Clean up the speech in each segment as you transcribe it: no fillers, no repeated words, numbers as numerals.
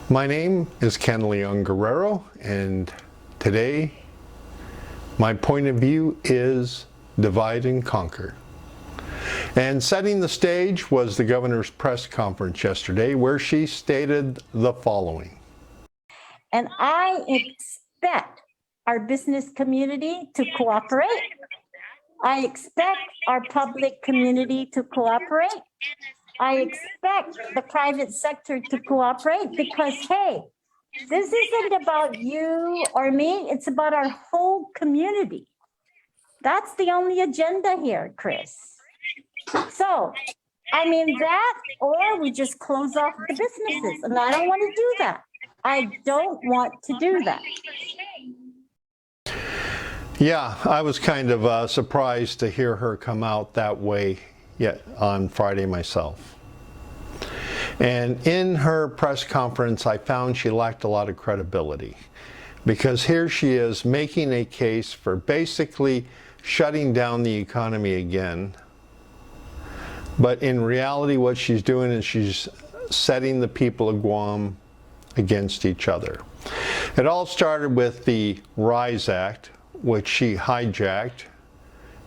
My name is Ken Leon-Guerrero, and today my point of view is divide and conquer. And setting the stage was the governor's press conference yesterday, where she stated the following. And I expect our business community to cooperate. I expect our public community to cooperate. I expect the private sector to cooperate because, hey, this isn't about you or me. It's about our whole community. That's the only agenda here, Chris. So, I mean that, or we just close off the businesses. And I don't want to do that. I don't want to do that. Yeah, I was kind of surprised to hear her come out that way yet on Friday myself. And in her press conference, I found she lacked a lot of credibility, because here she is making a case for basically shutting down the economy again. But in reality, what she's doing is she's setting the people of Guam against each other. It all started with the RISE Act, which she hijacked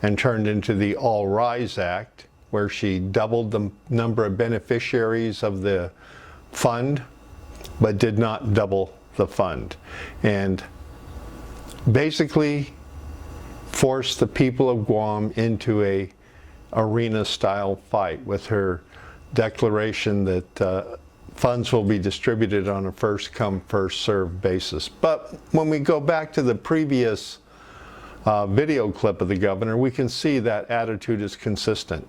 and turned into the All Rise Act, where she doubled the number of beneficiaries of the fund, but did not double the fund. And basically forced the people of Guam into a arena-style fight with her declaration that funds will be distributed on a first-come, first-served basis. But when we go back to the previous video clip of the governor, we can see that attitude is consistent.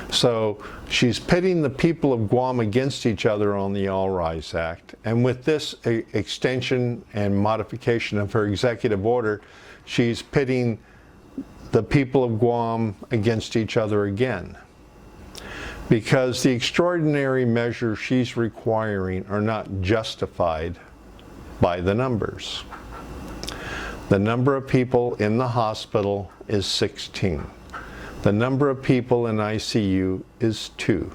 So she's pitting the people of Guam against each other on the All Rise Act. And with this extension and modification of her executive order, she's pitting the people of Guam against each other again. Because the extraordinary measures she's requiring are not justified by the numbers. The number of people in the hospital is 16. The number of people in ICU is 2.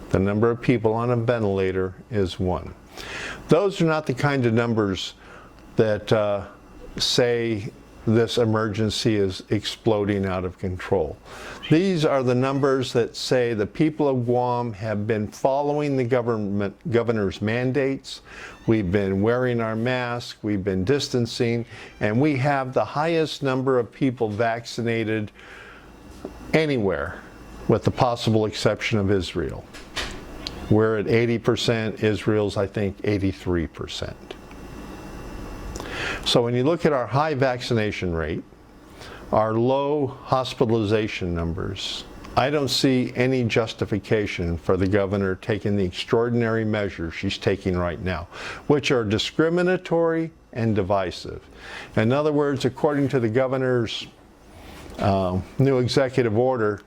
The number of people on a ventilator is 1. Those are not the kind of numbers that say this emergency is exploding out of control. These are the numbers that say the people of Guam have been following the governor's mandates. We've been wearing our masks, we've been distancing, and we have the highest number of people vaccinated anywhere, with the possible exception of Israel. We're at 80%, Israel's, I think, 83%. So when you look at our high vaccination rate, our low hospitalization numbers, I don't see any justification for the governor taking the extraordinary measures she's taking right now, which are discriminatory and divisive. In other words, according to the governor's new executive order,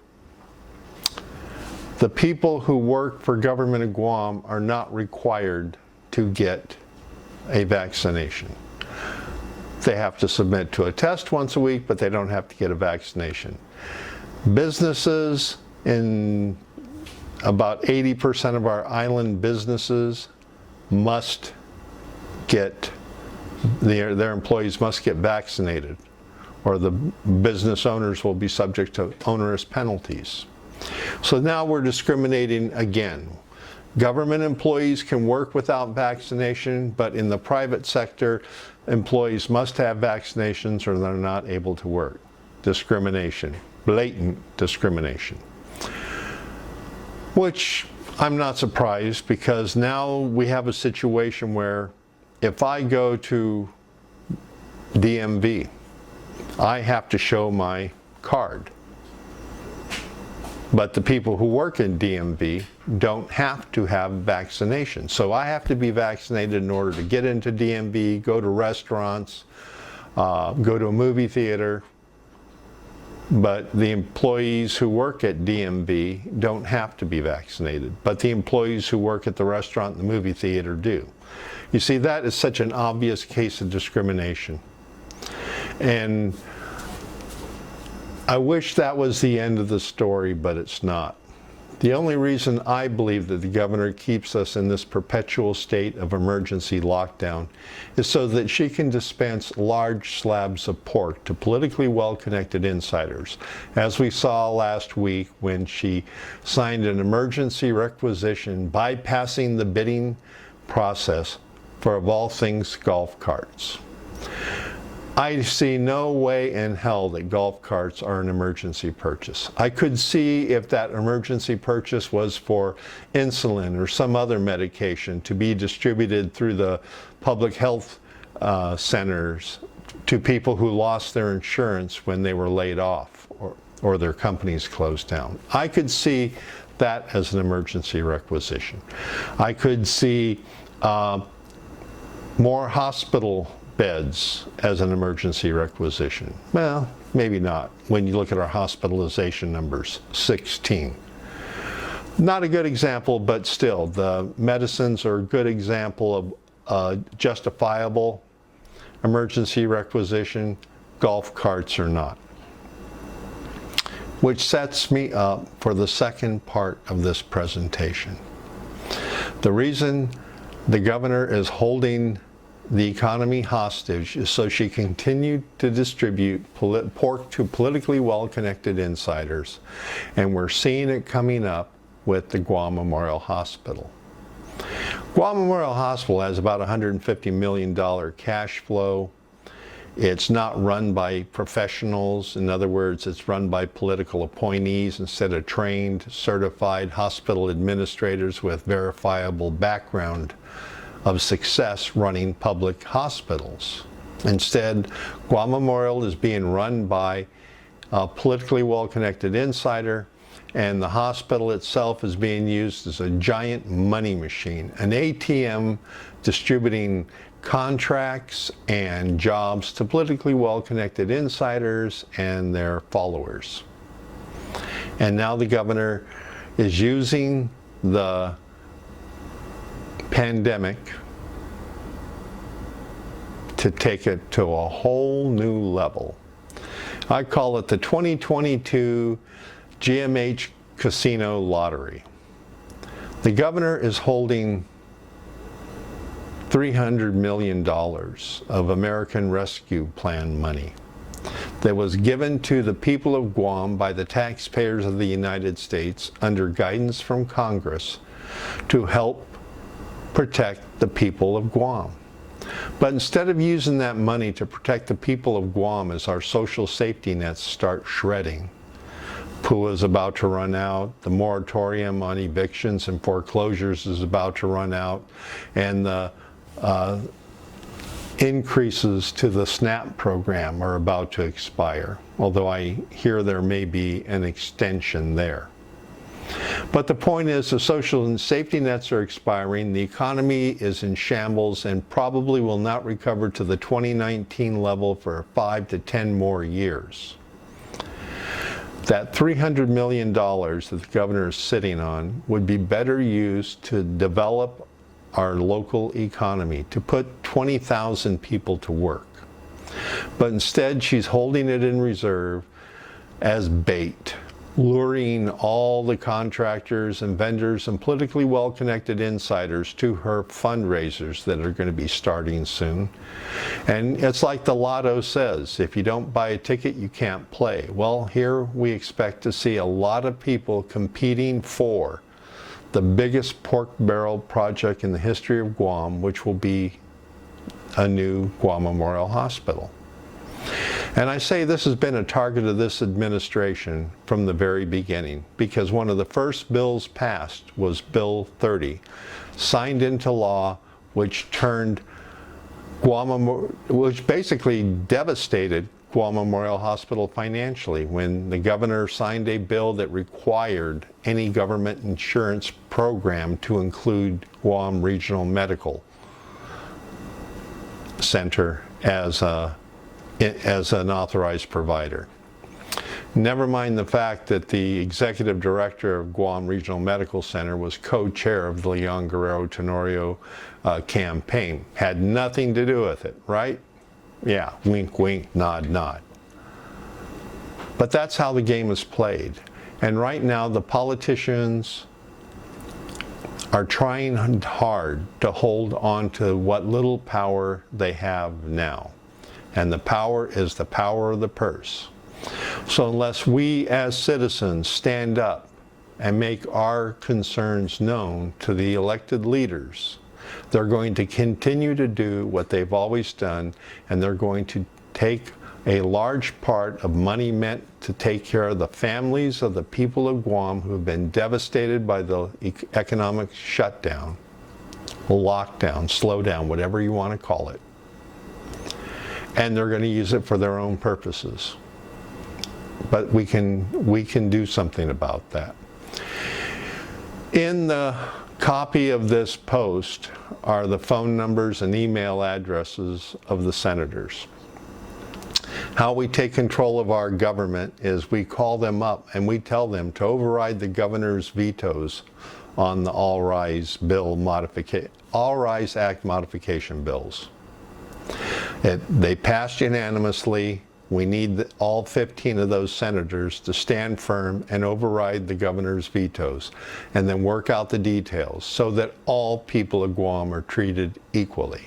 the people who work for government of Guam are not required to get a vaccination. They have to submit to a test once a week, but they don't have to get a vaccination. Businesses, in about 80% of our island businesses, must get, their employees must get vaccinated, or the business owners will be subject to onerous penalties. So now we're discriminating again. Government employees can work without vaccination, but in the private sector, employees must have vaccinations or they're not able to work. Discrimination, blatant discrimination. Which I'm not surprised, because now we have a situation where if I go to DMV, I have to show my card. But the people who work in DMV don't have to have vaccination. So I have to be vaccinated in order to get into DMV, go to restaurants, go to a movie theater. But the employees who work at DMV don't have to be vaccinated. But the employees who work at the restaurant and the movie theater do. You see, that is such an obvious case of discrimination. And I wish that was the end of the story, but it's not. The only reason I believe that the governor keeps us in this perpetual state of emergency lockdown is so that she can dispense large slabs of pork to politically well-connected insiders, as we saw last week when she signed an emergency requisition bypassing the bidding process for, of all things, golf carts. I see no way in hell that golf carts are an emergency purchase. I could see if that emergency purchase was for insulin or some other medication to be distributed through the public health centers to people who lost their insurance when they were laid off or their companies closed down. I could see that as an emergency requisition. I could see more hospital beds as an emergency requisition. Well, maybe not when you look at our hospitalization numbers, 16. Not a good example, but still, the medicines are a good example of justifiable emergency requisition. Golf carts are not. Which sets me up for the second part of this presentation. The reason the governor is holding the economy hostage is so she can continue to distribute pork to politically well-connected insiders, and we're seeing it coming up with the Guam Memorial Hospital. Guam Memorial Hospital has about $150 million cash flow. It's not run by professionals. In other words, it's run by political appointees instead of trained, certified hospital administrators with verifiable background of success running public hospitals. Instead, Guam Memorial is being run by a politically well-connected insider, and the hospital itself is being used as a giant money machine, an ATM distributing contracts and jobs to politically well-connected insiders and their followers. And now the governor is using the pandemic to take it to a whole new level. I call it the 2022 GMH Casino Lottery. The governor is holding $300 million of American Rescue Plan money that was given to the people of Guam by the taxpayers of the United States under guidance from Congress to help protect the people of Guam. But instead of using that money to protect the people of Guam as our social safety nets start shredding, PUA is about to run out, the moratorium on evictions and foreclosures is about to run out, and the increases to the SNAP program are about to expire, although I hear there may be an extension there. But the point is, the social and safety nets are expiring, the economy is in shambles, and probably will not recover to the 2019 level for 5 to 10 more years. That $300 million that the governor is sitting on would be better used to develop our local economy, to put 20,000 people to work. But instead, she's holding it in reserve as bait, luring all the contractors and vendors and politically well-connected insiders to her fundraisers that are going to be starting soon. And it's like the lotto says, if you don't buy a ticket, you can't play. Well, here we expect to see a lot of people competing for the biggest pork barrel project in the history of Guam, which will be a new Guam Memorial Hospital. And I say this has been a target of this administration from the very beginning, because one of the first bills passed was Bill 30, signed into law, which turned which basically devastated Guam Memorial Hospital financially when the governor signed a bill that required any government insurance program to include Guam Regional Medical Center as an authorized provider. Never mind the fact that the executive director of Guam Regional Medical Center was co-chair of the Leon-Guerrero Tenorio campaign. Had nothing to do with it, right? Yeah, wink, wink, nod, nod. But that's how the game is played. And right now, the politicians are trying hard to hold on to what little power they have now. And the power is the power of the purse. So unless we as citizens stand up and make our concerns known to the elected leaders, they're going to continue to do what they've always done, and they're going to take a large part of money meant to take care of the families of the people of Guam who have been devastated by the economic shutdown, lockdown, slowdown, whatever you want to call it. And they're going to use it for their own purposes. But we can do something about that. In the copy of this post are the phone numbers and email addresses of the senators. How we take control of our government is we call them up and we tell them to override the governor's vetoes on the All Rise Act modification bills. They passed unanimously. We need all 15 of those senators to stand firm and override the governor's vetoes, and then work out the details so that all people of Guam are treated equally.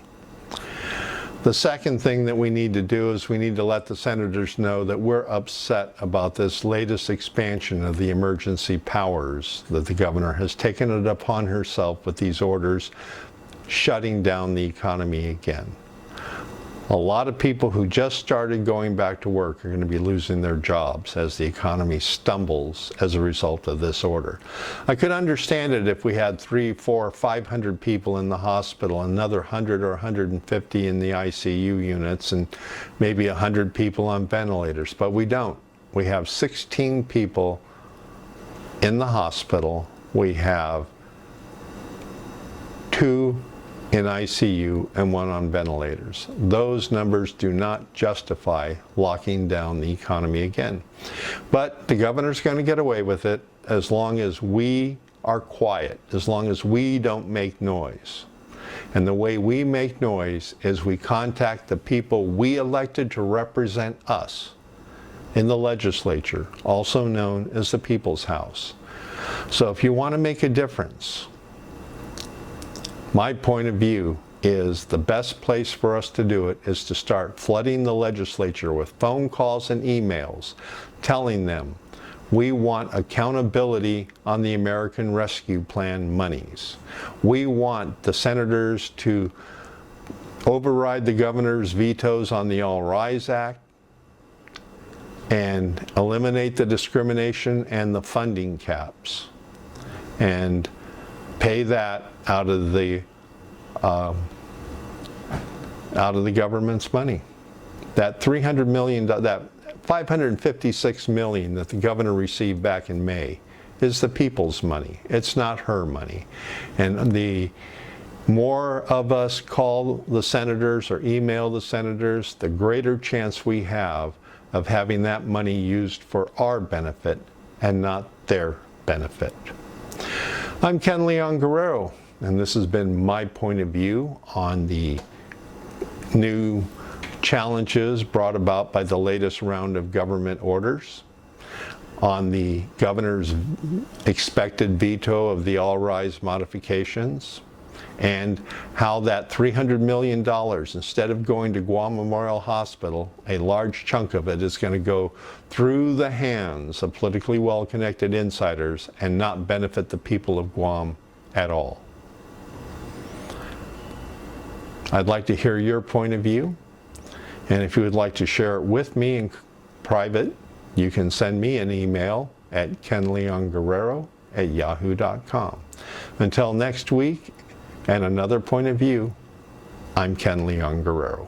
The second thing that we need to do is we need to let the senators know that we're upset about this latest expansion of the emergency powers that the governor has taken it upon herself with these orders shutting down the economy again. A lot of people who just started going back to work are going to be losing their jobs as the economy stumbles as a result of this order. I could understand it if we had 300, 400, 500 people in the hospital, another 100 or 150 in the ICU units, and maybe 100 people on ventilators, but we don't. We have 16 people in the hospital. We have 2 in ICU and 1 on ventilators. Those numbers do not justify locking down the economy again. But the governor's going to get away with it as long as we are quiet, as long as we don't make noise. And the way we make noise is we contact the people we elected to represent us in the legislature, also known as the People's House. So if you want to make a difference, my point of view is the best place for us to do it is to start flooding the legislature with phone calls and emails telling them we want accountability on the American Rescue Plan monies. We want the senators to override the governor's vetoes on the All Rise Act and eliminate the discrimination and the funding caps and pay that out of the government's money. That $300 million, that $556 million that the governor received back in May is the people's money. It's not her money. And the more of us call the senators or email the senators, the greater chance we have of having that money used for our benefit and not their benefit. I'm Ken Leon-Guerrero, and this has been my point of view on the new challenges brought about by the latest round of government orders, on the governor's expected veto of the All Rise modifications, and how that $300 million, instead of going to Guam Memorial Hospital, a large chunk of it is going to go through the hands of politically well-connected insiders and not benefit the people of Guam at all. I'd like to hear your point of view, and if you would like to share it with me in private, you can send me an email at kenleonguerrero@yahoo.com. Until next week, and another point of view, I'm Ken Leon-Guerrero.